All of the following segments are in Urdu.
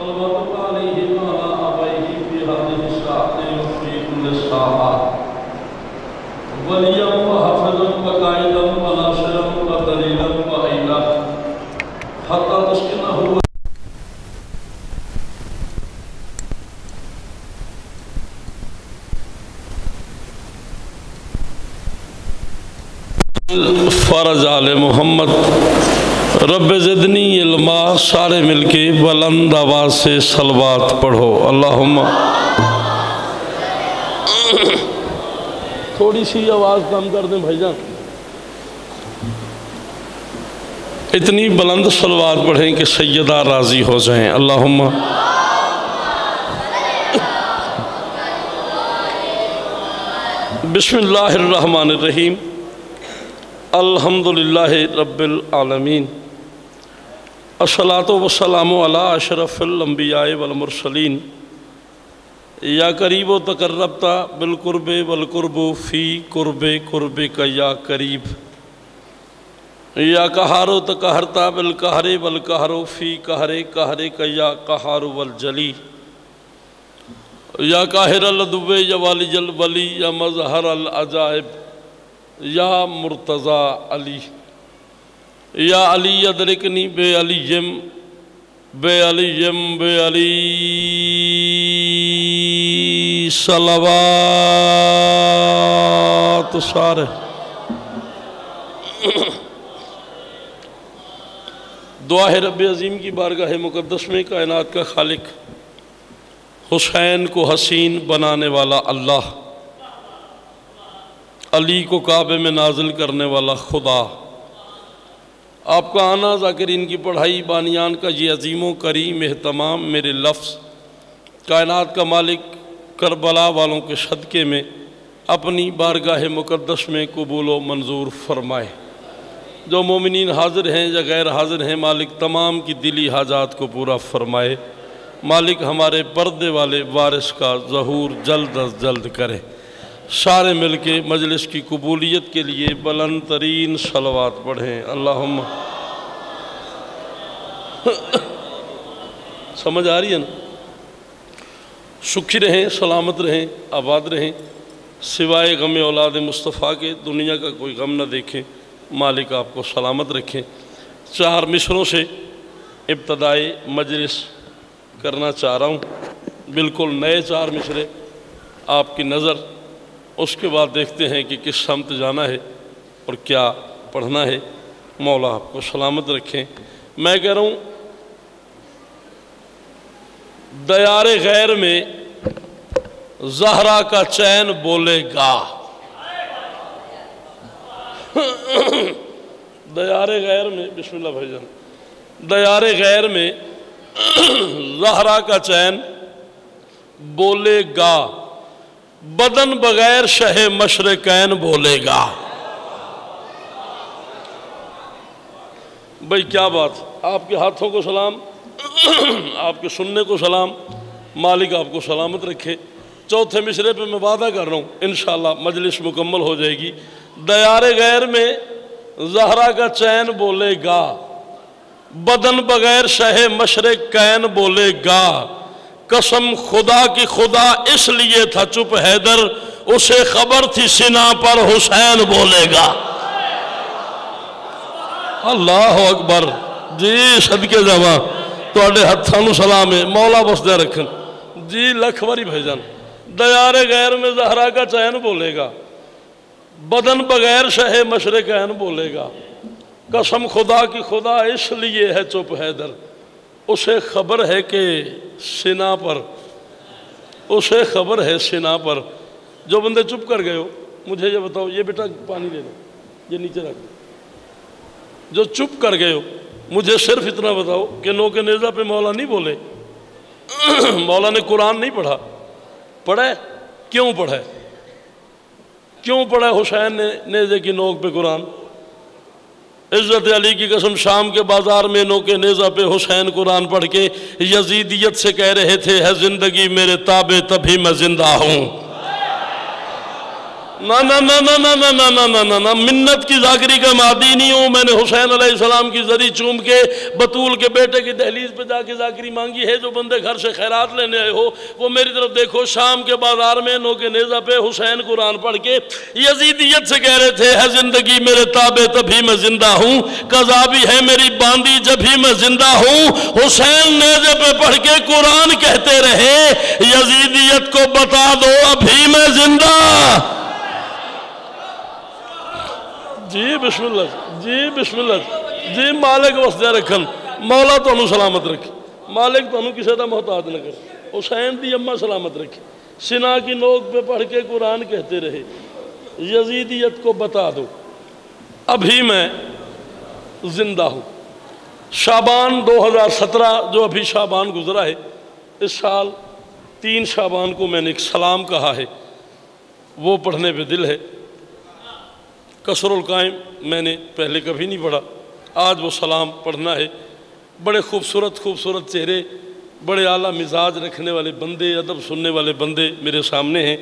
صلواتك عليه وعلى آبائه في هذه الساعة وفي كل ساعة وليا وحافظا وقائدا وناصرا ودليلا وعينا حتى تسكنه فرض آل محمد رب زدنی علما سارے مل کے بلند آواز سے صلوات پڑھو اللہم تھوڑی سی آواز کم کر دیں بھائی جان اتنی بلند صلوات پڑھیں کہ سیدہ راضی ہو جائیں اللہم بسم اللہ الرحمن الرحیم الحمدللہ رب العالمین الصلاۃ والسلام علی اشرف الانبیاء والمرسلین یا قریب و تقربتا بالقرب والقرب فی قرب قربک یا قریب یا قہار و تقہرتا بالقہر والقہر فی قہر قہرک یا قہار والجلی یا قاہر العدو یا والی الولی یا مظہر العجائب یا مرتضی علی یا علی ادرکنی بے علیم بے علیم بے علی صلوات سارے دعا ہے رب عظیم کی بارگاہ مقدس میں کائنات کا خالق حسین کو حسین بنانے والا اللہ علی کو کعبے میں نازل کرنے والا خدا آپ کا آنا ذاکرین کی پڑھائی بانیان کا یہ عظیم و کریم اہتمام میرے لفظ کائنات کا مالک کربلا والوں کے صدقے میں اپنی بارگاہ مقدس میں قبول و منظور فرمائے جو مومنین حاضر ہیں یا غیر حاضر ہیں مالک تمام کی دلی حاجات کو پورا فرمائے مالک ہمارے پردے والے وارث کا ظہور جلد از جلد کرے سارے مل کے مجلس کی قبولیت کے لیے بلند ترین صلوات پڑھیں اللہم سمجھ آ رہی ہے نا سکھی رہیں سلامت رہیں آباد رہیں سوائے غم اولاد مصطفیٰ کے دنیا کا کوئی غم نہ دیکھیں مالک آپ کو سلامت رکھیں 4 مصروں سے ابتدائی مجلس کرنا چاہ رہا ہوں بالکل نئے 4 مصرے آپ کی نظر اس کے بعد دیکھتے ہیں کہ کس سمت جانا ہے اور کیا پڑھنا ہے مولا آپ کو سلامت رکھیں میں کہہ رہا ہوں دیار غیر میں زہرا کا چین بولے گا دیار غیر میں بسم اللہ بھائی جان دیار غیر میں زہرا کا چین بولے گا بدن بغیر شہ مشرقین بولے گا بھئی کیا بات آپ کے ہاتھوں کو سلام آپ کے سننے کو سلام مالک آپ کو سلامت رکھے 4تھے مصرے پہ میں وعدہ کر رہا ہوں انشاءاللہ مجلس مکمل ہو جائے گی دیار غیر میں زہرا کا چین بولے گا بدن بغیر شہ مشرقین بولے گا قسم خدا کی خدا اس لیے تھا چپ حیدر اسے خبر تھی سینہ پر حسین بولے گا اللہ اکبر جی صدقے جاواں توڑے ہتھانو سلام ہے مولا بس دے رکھن جی لکھوری بھیجن دیار غیر میں زہرا کا چین بولے گا بدن بغیر شہ مشرقین بولے گا قسم خدا کی خدا اس لیے ہے چپ حیدر اسے خبر ہے کہ سینہ پر اسے خبر ہے سینہ پر جو بندے چپ کر گئے ہو مجھے یہ بتاؤ یہ بیٹا پانی لے لو یہ نیچے رکھ دو جو چپ کر گئے ہو مجھے صرف اتنا بتاؤ کہ نو کے نیزہ پہ مولا نہیں بولے مولا نے قرآن نہیں پڑھا پڑھا ہے کیوں پڑھا ہے کیوں پڑھا ہے حسین نے نیزے کی نوک پہ قرآن عزت علی کی قسم شام کے بازار میں نو کے نیزہ پہ حسین قرآن پڑھ کے یزیدیت سے کہہ رہے تھے ہے زندگی میرے تابع تبھی میں زندہ ہوں نا نا نا نا نا نا نا نا نا نا نا منت کی ذاکری کا مادی نہیں ہوں. میں نے حسین علیہ السلام کی زری چوم کے بطول کے بیٹے کی دہلیز پہ جا کے ذاکری مانگی ہے. جو بندے گھر سے خیرات لینے آئے ہو وہ میری طرف دیکھو. شام کے بازار میں نو کے نیزہ پہ حسین قرآن پڑھ کے یزیدیت سے کہہ رہے تھے ہے زندگی میرے تابع تبھی میں زندہ ہوں, قضا بھی ہے میری باندھی جب ہی میں زندہ ہوں. حسین نیزے پہ پڑھ کے قرآن کہتے رہے یزیدیت کو بتا دو ابھی میں زندہ. جی بسم اللہ, جی بسم اللہ, جی مالک وسدے رکھن, مولا تو انہوں سلامت رکھے, مالک تو انہوں کسی دا محتاج نہ کرے. حسین دی اماں سلامت رکھے, سنا کی نوک پہ پڑھ کے قرآن کہتے رہے یزیدیت کو بتا دو ابھی میں زندہ ہوں. شعبان 2017 جو ابھی شعبان گزرا ہے, اس سال 3 شعبان کو میں نے ایک سلام کہا ہے, وہ پڑھنے پہ دل ہے. قصر القائم میں نے پہلے کبھی نہیں پڑھا, آج وہ سلام پڑھنا ہے. بڑے خوبصورت خوبصورت چہرے, بڑے اعلیٰ مزاج رکھنے والے بندے, ادب سننے والے بندے میرے سامنے ہیں.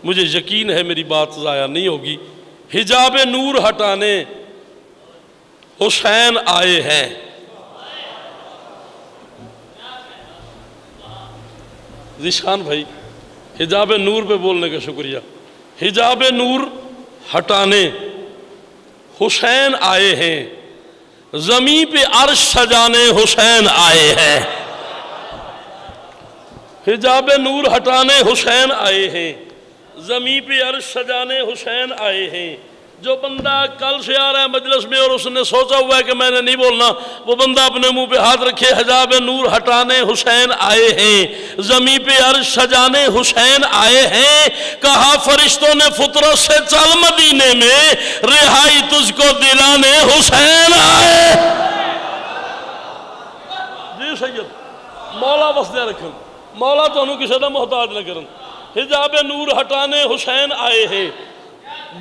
مجھے یقین ہے میری بات ضائع نہیں ہوگی. حجاب نور ہٹانے حسین آئے ہیں. ذیشان بھائی حجاب نور پہ بولنے کا شکریہ. حجاب نور ہٹانے حسین آئے ہیں, زمین پہ عرش سجانے حسین آئے ہیں. حجاب نور ہٹانے حسین آئے ہیں, زمین پہ عرش سجانے حسین آئے ہیں. جو بندہ کل سے آ رہا ہے مجلس میں اور اس نے سوچا ہوا ہے کہ میں نے نہیں بولنا, وہ بندہ اپنے منہ پہ ہاتھ رکھے. حجاب نور ہٹانے حسین آئے ہیں, زمین پہ عرش سجانے حسین آئے ہیں. کہا فرشتوں نے فطرت سے چل مدینے میں, رہائی تجھ کو دلانے حسین آئے. جی سید مولا وسدے رکھن, مولا تو انہوں کسی دا محتاج نہ کرن. حجاب نور ہٹانے حسین آئے ہیں.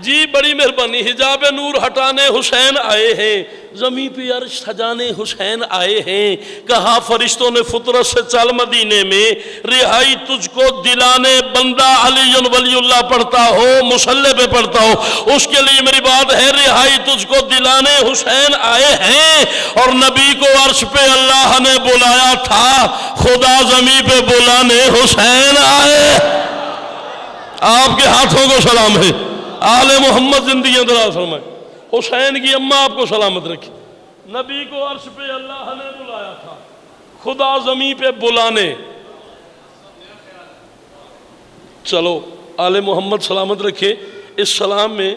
جی بڑی مہربانی. حجاب نور ہٹانے حسین آئے ہیں, زمین پہ عرش سجانے حسین آئے ہیں. کہا فرشتوں نے فطرت سے چل مدینے میں, رہائی تجھ کو دلانے. بندہ علی ولی اللہ پڑھتا ہو, مصلی پہ پڑھتا ہو, اس کے لیے میری بات ہے رہائی تجھ کو دلانے حسین آئے ہیں. اور نبی کو عرش پہ اللہ نے بلایا تھا, خدا زمین پہ بلانے حسین آئے. آپ کے ہاتھوں کو سلام ہے. آل محمد زندگی دراز فرمائے. حسین کی اماں آپ کو سلامت رکھی. نبی کو عرش پہ اللہ نے بلایا تھا, خدا زمین پہ بلانے. چلو آل محمد سلامت رکھے. اس سلام میں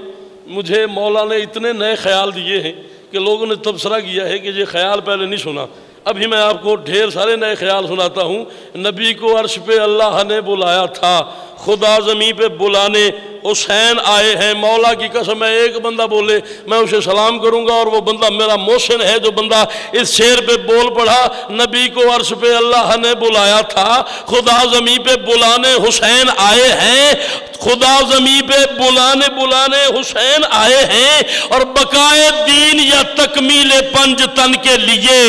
مجھے مولا نے اتنے نئے خیال دیے ہیں کہ لوگوں نے تبصرہ کیا ہے کہ یہ خیال پہلے نہیں سنا. ابھی میں آپ کو ڈھیر سارے نئے خیال سناتا ہوں. نبی کو عرش پہ اللہ نے بلایا تھا, خدا زمین پہ بلانے حسین آئے ہیں. مولا کی قسم ہے ایک بندہ بولے میں اسے سلام کروں گا, اور وہ بندہ میرا محسن ہے جو بندہ اس شعر پہ بول پڑھا. نبی کو عرش پہ اللہ نے بلایا تھا, خدا زمین پہ بلانے حسین آئے ہیں. خدا زمین پہ بلانے بلانے حسین آئے ہیں. اور بقائے دین یا تکمیل پنج تن کے لیے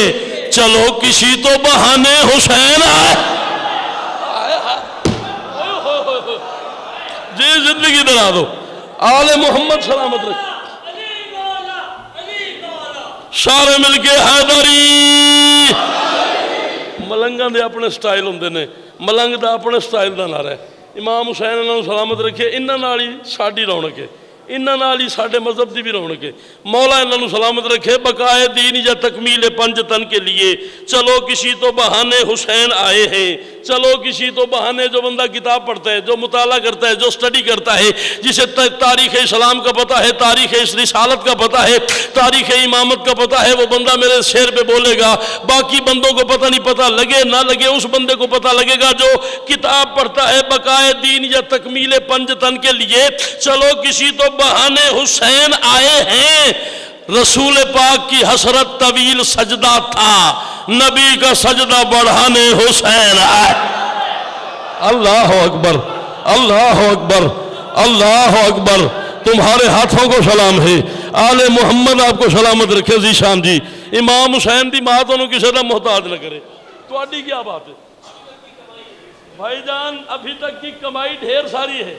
چلو کسی تو بہانے حسین آئے. جی زندگی دلا دو. آل محمد سلامت رکھ. سارے مل کے حیدری. ملنگاں دے اپنے سٹائل ہوندے نے, ملنگ دا اپنے سٹائل دا نعرہ ہے. امام حسین انہوں سلامت رکھے. انہاں نال ہی ساڈی رونق ہے, انہاں نال ہی ساڈے مذہب دی بھی رونق ہے. مولا انہوں سلامت رکھے. بقائے دین یا تکمیل پنج تن کے لیے چلو کسی تو بہانے حسین آئے ہیں. چلو کسی تو بہانے. جو بندہ کتاب پڑھتا ہے, جو مطالعہ کرتا ہے, جو سٹڈی کرتا ہے, جسے تاریخ اسلام کا پتہ ہے, تاریخ رسالت کا پتہ ہے, تاریخ امامت کا پتہ ہے, وہ بندہ میرے شعر پہ بولے گا. باقی بندوں کو پتہ نہیں, پتہ لگے نہ لگے اس بندے کو پتہ لگے گا جو کتاب پڑھتا ہے. بقائے دین یا تکمیل پنج تن کے لیے چلو کسی تو بہانے حسین آئے ہیں. رسول پاک کی حسرت طویل سجدہ تھا, نبی کا سجدہ بڑھانے حسین آئے. اللہ اکبر, اللہ اکبر, اللہ اکبر. تمہارے ہاتھوں کو سلام ہے. آل محمد آپ کو سلامت رکھے. ذیشان جی امام حسین دی ماں تو کسی کا محتاج نہ کرے. تو آڈی کیا بات ہے بھائی جان؟ ابھی تک کی کمائی ڈھیر ساری ہے.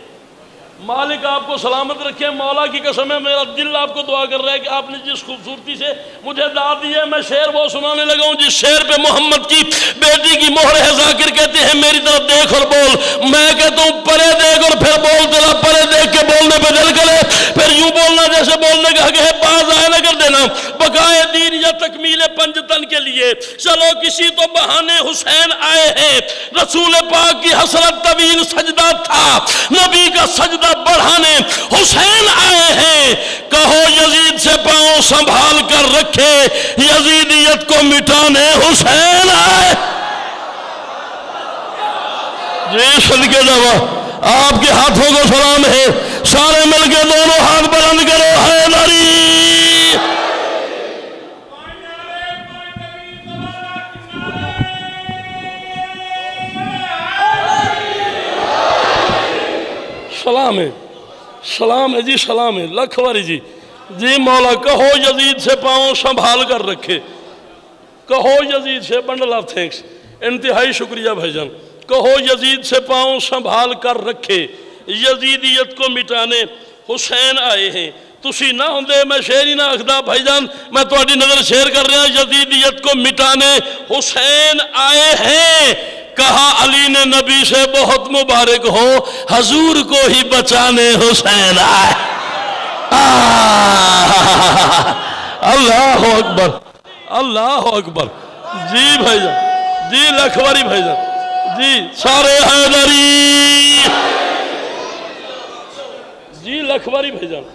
مالک آپ کو سلامت رکھے، مولا کی قسم ہے میرا دل آپ کو دعا کر رہا ہے کہ آپ نے جس خوبصورتی سے مجھے دعوت دی ہے، میں شعر وہ سنانے لگا ہوں جس شعر پہ محمد کی بیٹی کی مہر ہے۔ ذاکر کہتے ہیں میری طرف دیکھ اور بول، میں کہتا ہوں پرے دیکھ اور پھر بول، تیرا پرے دیکھ کے بولنے پہ دل کرے، پھر یوں بولنا جیسے بولنے کا حق ہے، باز آئے نہ کر دینا، بقائے دین یا تکمیل پنجتن کے لیے چلو کسی تو بہانے حسین آئے ہیں۔ رسول پاک کی حسرت طویل سجدہ تھا، نبی کا سجدہ بڑھانے حسین آئے ہیں۔ کہو یزید سے پاؤں سنبھال کر رکھے، یزیدیت کو مٹانے حسین آئے۔ جی صدقے جاوا، آپ کے ہاتھوں کو سلام ہے، سارے مل کے دونوں ہاتھ بلند کرو، حیدری۔ سلام ہے، سلام ہے جی، سلام ہے، لکھ واری جی۔ جی مولا کہو یزید سے پاؤں سنبھال کر رکھے، کہو یزید سے، بنڈل آف تھینکس، انتہائی شکریہ بھائی جان۔ کہو یزید سے پاؤں سنبھال کر رکھے، یزیدیت کو مٹانے حسین آئے ہیں۔ تسی نہ ہوندے میں شعر ہی نہ آکھدا بھائی جان، میں تہاڈی نظر شعر کر رہا، یزیدیت کو مٹانے حسین آئے ہیں۔ کہا علی نے نبی سے بہت مبارک ہو، حضور کو ہی بچانے حسین آئے۔ اللہ اکبر، اللہ اکبر۔ جی بھائی جان، جی لکھواری بھائی جان، جی سارے حیدری، جی لکھواری بھائی جان۔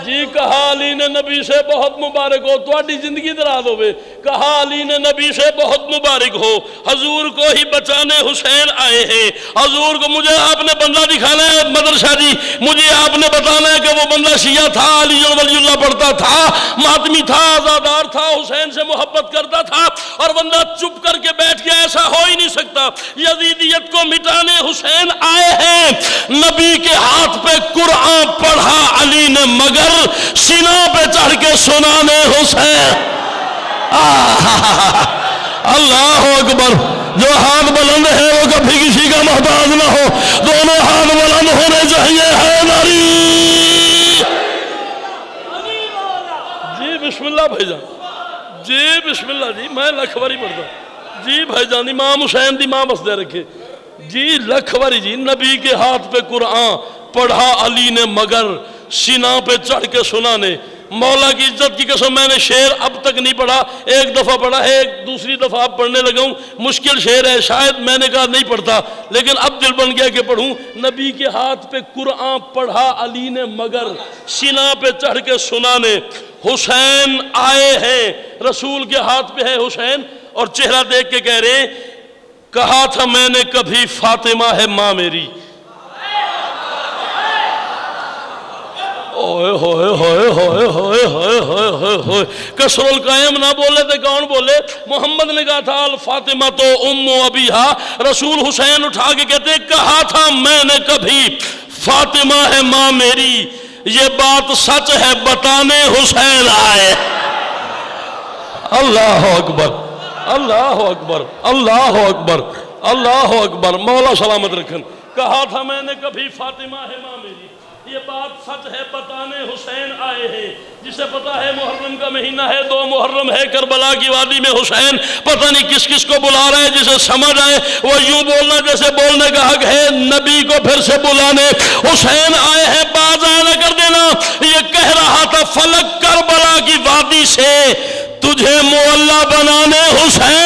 جی کہا علی نے نبی سے بہت مبارک ہو، تواڈی زندگی دراز ہوئے، کہا علی نے نبی سے بہت مبارک ہو، حضور کو ہی بچانے حسین آئے ہیں۔ حضور کو مجھے آپ نے بندہ دکھانا ہے مدرسہ جی، مجھے آپ نے بتانا ہے کہ وہ بندہ شیعہ تھا، علی ولی اللہ پڑھتا تھا، ماتمی تھا، آزادار تھا، حسین سے محبت کرتا تھا، اور بندہ چپ کر کے بیٹھ گیا، ایسا ہو ہی نہیں سکتا۔ یزیدیت کو مٹانے حسین آئے ہیں۔ نبی کے ہاتھ پہ قرآن پڑھا علی نے، مگر سینہ پہ چڑھ کے سنانے حسین۔ اللہ اکبر۔ جو ہاتھ بلند ہے وہ کبھی کسی کا محتاج نہ ہو، دونوں ہاتھ بلند ہونے چاہیے، حیدری۔ جی بسم اللہ بھائی جان، جی بسم اللہ جی، میں لکھواری پڑھتا ہوں جی بھائی جان، امام حسین دی ماں بس دے رکھے جی لکھواری جی۔ نبی کے ہاتھ پہ قرآن پڑھا علی نے، مگر سینہ پہ چڑھ کے سنانے۔ مولا کی عزت کی قسم میں نے شعر اب تک نہیں پڑھا، ایک دفعہ پڑھا ہے، ایک دوسری دفعہ اب پڑھنے لگا ہوں، مشکل شعر ہے، شاید میں نے کہا نہیں پڑھتا، لیکن اب دل بن گیا کہ پڑھوں۔ نبی کے ہاتھ پہ قرآن پڑھا علی نے، مگر سینہ پہ چڑھ کے سنانے حسین آئے ہیں۔ رسول کے ہاتھ پہ ہے حسین، اور چہرہ دیکھ کے کہہ رہے ہیں، کہا تھا میں نے کبھی فاطمہ ہے ماں میری۔ اوئے ہوئے ہوئے ہوئے ہوئے ہوئے ہوئے ہوئے، قصر القائم نہ بولے تھے کون بولے؟ محمد نے کہا تھا الفاطمہ تو ام ابیہا، رسول حسین اٹھا کے کہتے ہیں کہا تھا میں نے کبھی فاطمہ ہے ماں میری، یہ بات سچ ہے بتانے حسین آئے۔ اللہ اکبر، اللہ اکبر، اللہ اکبر، اللہ اکبر۔ مولا سلامت رکھن۔ کہا تھا میں نے کبھی فاطمہ ہے ماں میری، یہ بات سچ ہے بتانے حسین آئے ہیں۔ جسے پتا ہے محرم کا مہینہ ہے، 2 محرم ہے، کربلا کی وادی میں حسین پتہ نہیں کس کس کو بلا رہے ہیں، جسے سمجھ آئے وہ یوں بولنا جیسے بولنے کا حق ہے، نبی کو پھر سے بلانے حسین آئے ہیں۔ باز آئے نہ کر دینا، یہ کہہ رہا تھا فلک کربلا کی وادی سے تجھے معلّہ بنانے حسین